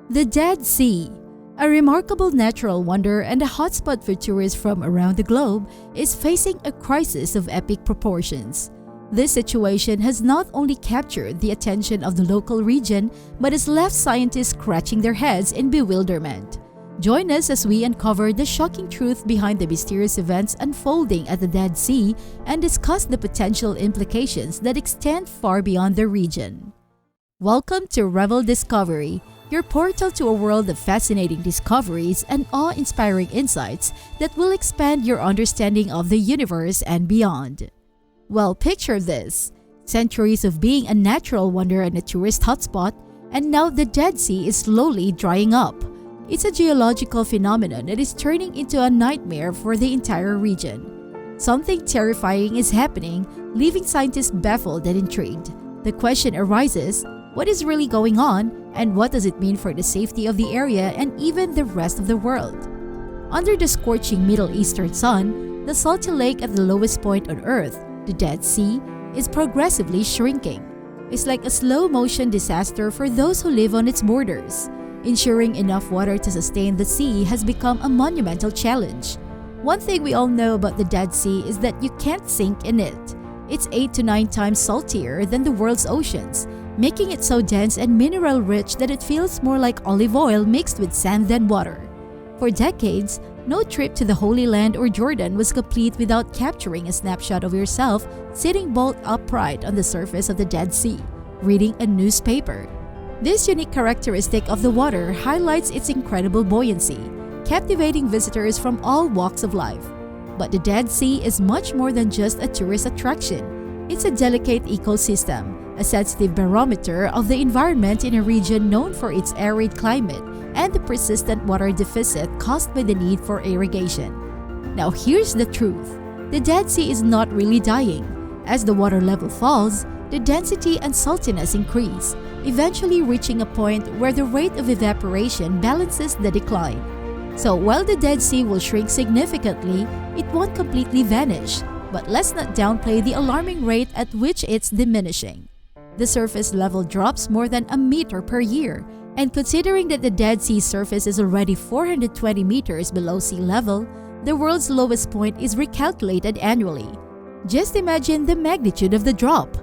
The Dead Sea, a remarkable natural wonder and a hotspot for tourists from around the globe, is facing a crisis of epic proportions. This situation has not only captured the attention of the local region, but has left scientists scratching their heads in bewilderment. Join us as we uncover the shocking truth behind the mysterious events unfolding at the Dead Sea and discuss the potential implications that extend far beyond the region. Welcome to Revel Discovery, your portal to a world of fascinating discoveries and awe-inspiring insights that will expand your understanding of the universe and beyond. Well, picture this: centuries of being a natural wonder and a tourist hotspot, and now the Dead Sea is slowly drying up. It's a geological phenomenon that is turning into a nightmare for the entire region. Something terrifying is happening, leaving scientists baffled and intrigued. The question arises: what is really going on, and what does it mean for the safety of the area and even the rest of the world? Under the scorching Middle Eastern sun, the salty lake at the lowest point on Earth, the Dead Sea, is progressively shrinking. It's like a slow-motion disaster for those who live on its borders. Ensuring enough water to sustain the sea has become a monumental challenge. One thing we all know about the Dead Sea is that you can't sink in it. It's 8 to 9 times saltier than the world's oceans, making it so dense and mineral-rich that it feels more like olive oil mixed with sand than water. For decades, no trip to the Holy Land or Jordan was complete without capturing a snapshot of yourself sitting bolt upright on the surface of the Dead Sea, reading a newspaper. This unique characteristic of the water highlights its incredible buoyancy, captivating visitors from all walks of life. But the Dead Sea is much more than just a tourist attraction. It's a delicate ecosystem, a sensitive barometer of the environment in a region known for its arid climate and the persistent water deficit caused by the need for irrigation. Now here's the truth: the Dead Sea is not really dying. As the water level falls, the density and saltiness increase, eventually reaching a point where the rate of evaporation balances the decline. So while the Dead Sea will shrink significantly, it won't completely vanish. But let's not downplay the alarming rate at which it's diminishing. The surface level drops more than a meter per year, and considering that the Dead Sea surface is already 420 meters below sea level, the world's lowest point is recalculated annually. Just imagine the magnitude of the drop.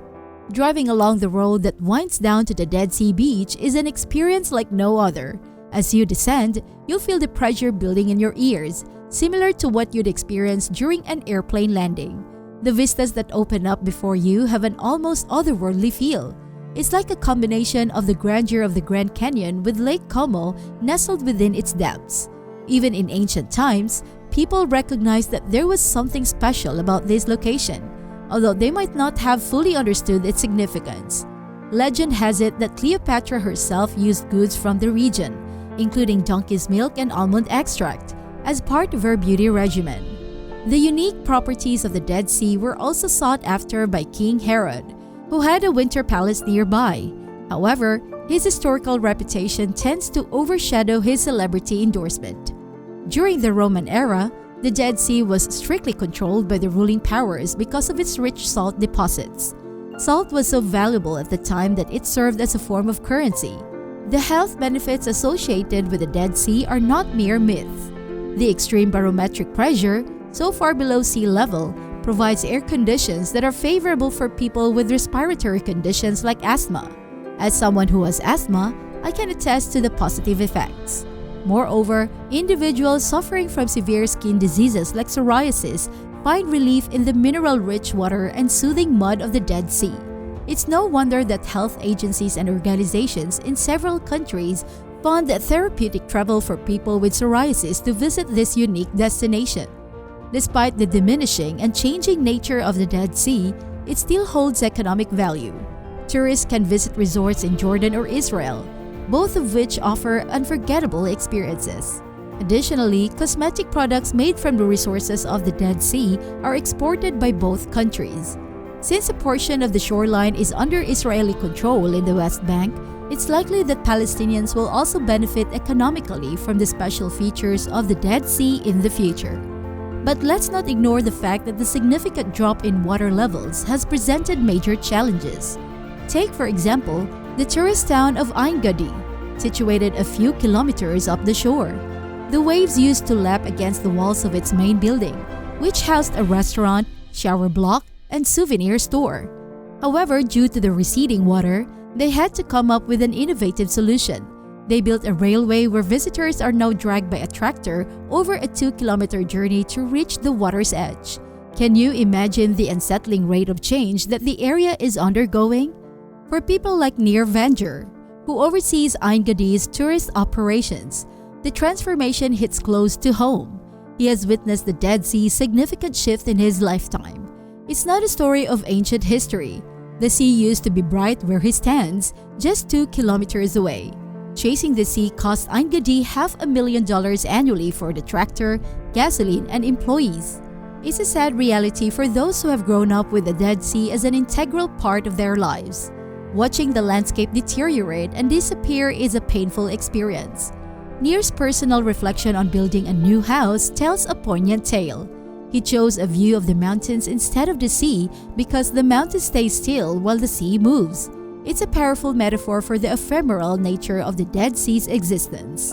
Driving along the road that winds down to the Dead Sea beach is an experience like no other. As you descend, you'll feel the pressure building in your ears, similar to what you'd experience during an airplane landing. The vistas that open up before you have an almost otherworldly feel. It's like a combination of the grandeur of the Grand Canyon with Lake Como nestled within its depths. Even in ancient times, people recognized that there was something special about this location, although they might not have fully understood its significance. Legend has it that Cleopatra herself used goods from the region, including donkey's milk and almond extract, as part of her beauty regimen. The unique properties of the Dead Sea were also sought after by King Herod, who had a winter palace nearby. However, his historical reputation tends to overshadow his celebrity endorsement. During the Roman era, the Dead Sea was strictly controlled by the ruling powers because of its rich salt deposits. Salt was so valuable at the time that it served as a form of currency. The health benefits associated with the Dead Sea are not mere myths. The extreme barometric pressure, so far below sea level, provides air conditions that are favorable for people with respiratory conditions like asthma. As someone who has asthma, I can attest to the positive effects. Moreover, individuals suffering from severe skin diseases like psoriasis find relief in the mineral-rich water and soothing mud of the Dead Sea. It's no wonder that health agencies and organizations in several countries fund therapeutic travel for people with psoriasis to visit this unique destination. Despite the diminishing and changing nature of the Dead Sea, it still holds economic value. Tourists can visit resorts in Jordan or Israel, both of which offer unforgettable experiences. Additionally, cosmetic products made from the resources of the Dead Sea are exported by both countries. Since a portion of the shoreline is under Israeli control in the West Bank, it's likely that Palestinians will also benefit economically from the special features of the Dead Sea in the future. But let's not ignore the fact that the significant drop in water levels has presented major challenges. Take, for example, the tourist town of Ein Gedi. situated a few kilometers up the shore. The waves used to lap against the walls of its main building, which housed a restaurant, shower block, and souvenir store. However, due to the receding water, they had to come up with an innovative solution. They built a railway where visitors are now dragged by a tractor over a 2-kilometer journey to reach the water's edge. Can you imagine the unsettling rate of change that the area is undergoing? For people like Nir Vanger, who oversees Ain Gadi's tourist operations, the transformation hits close to home. He has witnessed the Dead Sea's significant shift in his lifetime. It's not a story of ancient history. The sea used to be bright where he stands, just 2 kilometers away. Chasing the sea cost Ain Gadi $500,000 annually for the tractor, gasoline, and employees. It's a sad reality for those who have grown up with the Dead Sea as an integral part of their lives. Watching the landscape deteriorate and disappear is a painful experience. Nir's personal reflection on building a new house tells a poignant tale. He chose a view of the mountains instead of the sea because the mountains stay still while the sea moves. It's a powerful metaphor for the ephemeral nature of the Dead Sea's existence.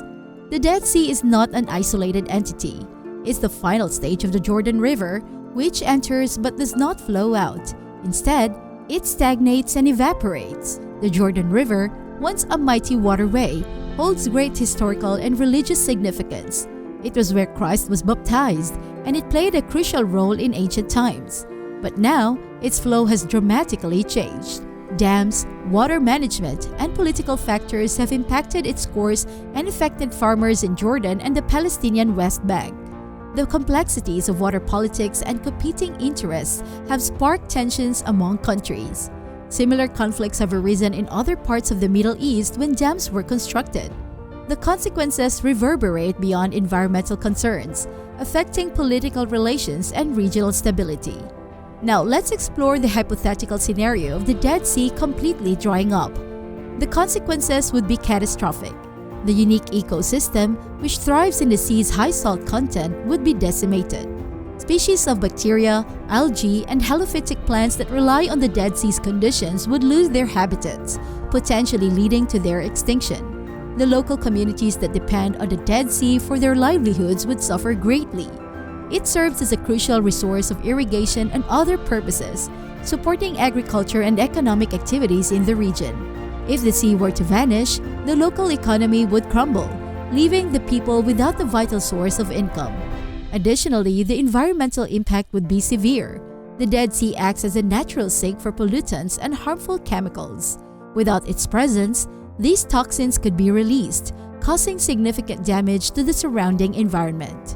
The Dead Sea is not an isolated entity. It's the final stage of the Jordan River, which enters but does not flow out. Instead, it stagnates and evaporates. The Jordan River, once a mighty waterway, holds great historical and religious significance. It was where Christ was baptized, and it played a crucial role in ancient times. But now, its flow has dramatically changed. Dams, water management, and political factors have impacted its course and affected farmers in Jordan and the Palestinian West Bank. The complexities of water politics and competing interests have sparked tensions among countries. Similar conflicts have arisen in other parts of the Middle East when dams were constructed. The consequences reverberate beyond environmental concerns, affecting political relations and regional stability. Now, let's explore the hypothetical scenario of the Dead Sea completely drying up. The consequences would be catastrophic. The unique ecosystem, which thrives in the sea's high salt content, would be decimated. Species of bacteria, algae, and halophytic plants that rely on the Dead Sea's conditions would lose their habitats, potentially leading to their extinction. The local communities that depend on the Dead Sea for their livelihoods would suffer greatly. It serves as a crucial resource of irrigation and other purposes, supporting agriculture and economic activities in the region. If the sea were to vanish, the local economy would crumble, leaving the people without the vital source of income. Additionally, the environmental impact would be severe. The Dead Sea acts as a natural sink for pollutants and harmful chemicals. Without its presence, these toxins could be released, causing significant damage to the surrounding environment.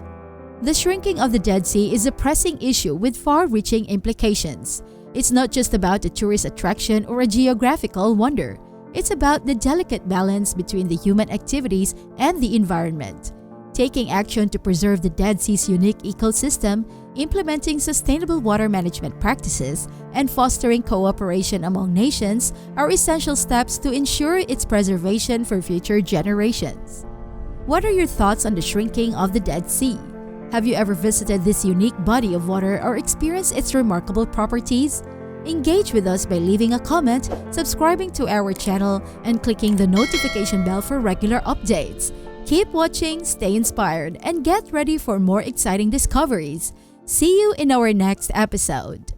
The shrinking of the Dead Sea is a pressing issue with far-reaching implications. It's not just about a tourist attraction or a geographical wonder. It's about the delicate balance between the human activities and the environment. Taking action to preserve the Dead Sea's unique ecosystem, implementing sustainable water management practices, and fostering cooperation among nations are essential steps to ensure its preservation for future generations. What are your thoughts on the shrinking of the Dead Sea? Have you ever visited this unique body of water or experienced its remarkable properties? Engage with us by leaving a comment, subscribing to our channel, and clicking the notification bell for regular updates. Keep watching, stay inspired, and get ready for more exciting discoveries. See you in our next episode.